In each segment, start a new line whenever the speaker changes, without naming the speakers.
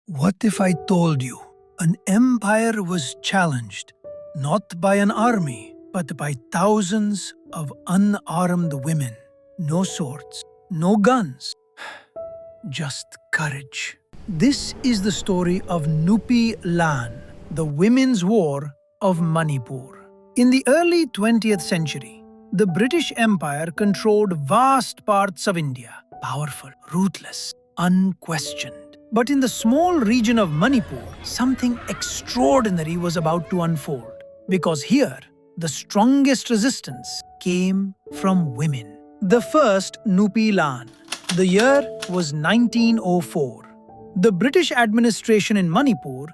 What if I told you an empire was challenged not by an army but by thousands of unarmed women? No swords, no guns, just courage. This is the story of Nupi Lan, the women's war of Manipur. In the early 20th century, the British Empire controlled vast parts of India, powerful, ruthless, unquestioned. But in the small region of Manipur, something extraordinary was about to unfold. Because here, the strongest resistance came from women. The first Nupi Lan. The year was 1904. The British administration in Manipur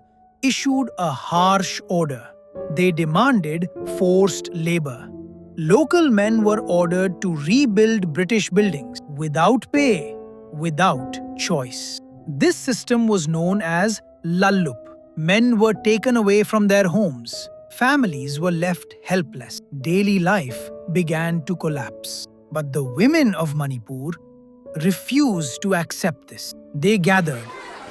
issued a harsh order. They demanded forced labor. Local men were ordered to rebuild British buildings without pay, without choice. This system was known as lallup. Men were taken away from their homes. Families were left helpless. Daily life began to collapse. But the women of Manipur refused to accept this. They gathered,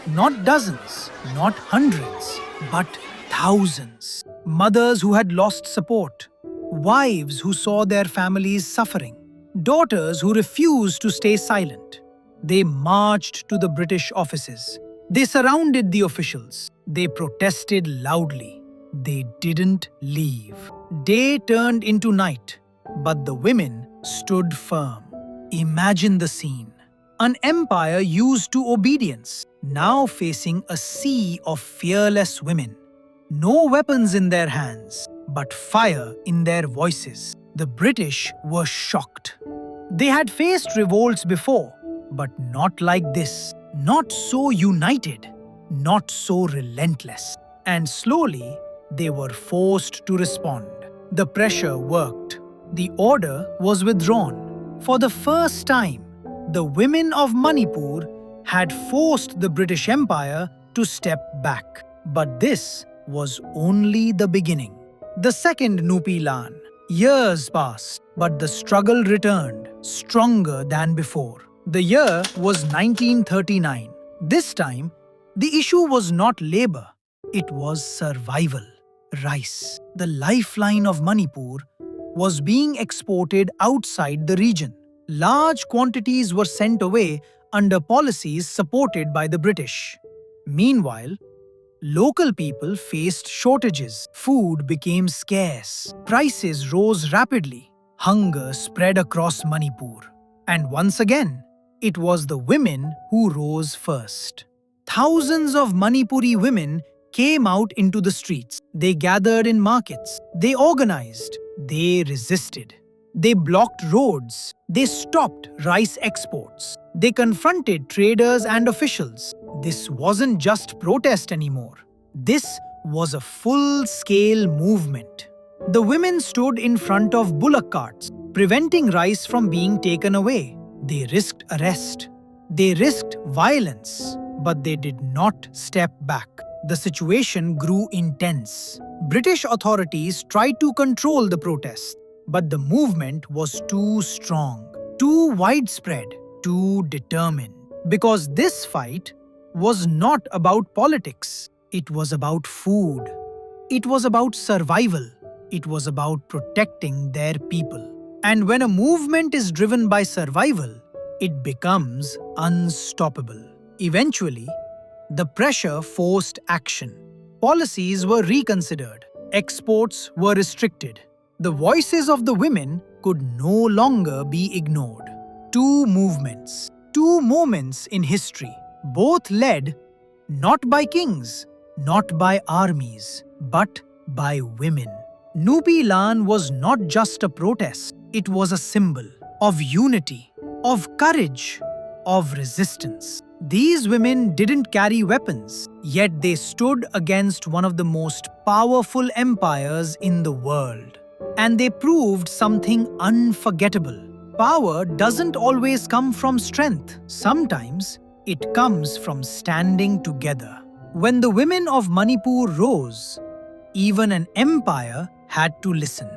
not dozens, not hundreds, but thousands. Mothers who had lost support, wives who saw their families suffering, daughters who refused to stay silent. They marched to the British offices. They surrounded the officials. They protested loudly. They didn't leave. Day turned into night, but the women stood firm. Imagine the scene. An empire used to obedience, now facing a sea of fearless women. No weapons in their hands, but fire in their voices. The British were shocked. They had faced revolts before, but not like this. Not so united, not so relentless. And slowly, they were forced to respond. The pressure worked. The order was withdrawn. For the first time, the women of Manipur had forced the British Empire to step back. But this was only the beginning. The second Nupi Lan. Years passed, but the struggle returned, stronger than before. The year was 1939. This time, the issue was not labor, it was survival. Rice, the lifeline of Manipur, was being exported outside the region. Large quantities were sent away under policies supported by the British. Meanwhile, local people faced shortages. Food became scarce. Prices rose rapidly. Hunger spread across Manipur. And once again, it was the women who rose first. Thousands of Manipuri women came out into the streets. They gathered in markets. They organized. They resisted. They blocked roads. They stopped rice exports. They confronted traders and officials. This wasn't just protest anymore. This was a full-scale movement. The women stood in front of bullock carts, preventing rice from being taken away. They risked arrest. They risked violence. But they did not step back. The situation grew intense. British authorities tried to control the protests, but the movement was too strong, too widespread, too determined. Because this fight was not about politics. It was about food. It was about survival. It was about protecting their people. And when a movement is driven by survival, it becomes unstoppable. Eventually, the pressure forced action. Policies were reconsidered. Exports were restricted. The voices of the women could no longer be ignored. Two movements, two moments in history, both led not by kings, not by armies, but by women. Nupi Lan was not just a protest, it was a symbol of unity, of courage, of resistance. These women didn't carry weapons, yet they stood against one of the most powerful empires in the world. And they proved something unforgettable. Power doesn't always come from strength. Sometimes it comes from standing together. When the women of Manipur rose, Even an empire had to listen.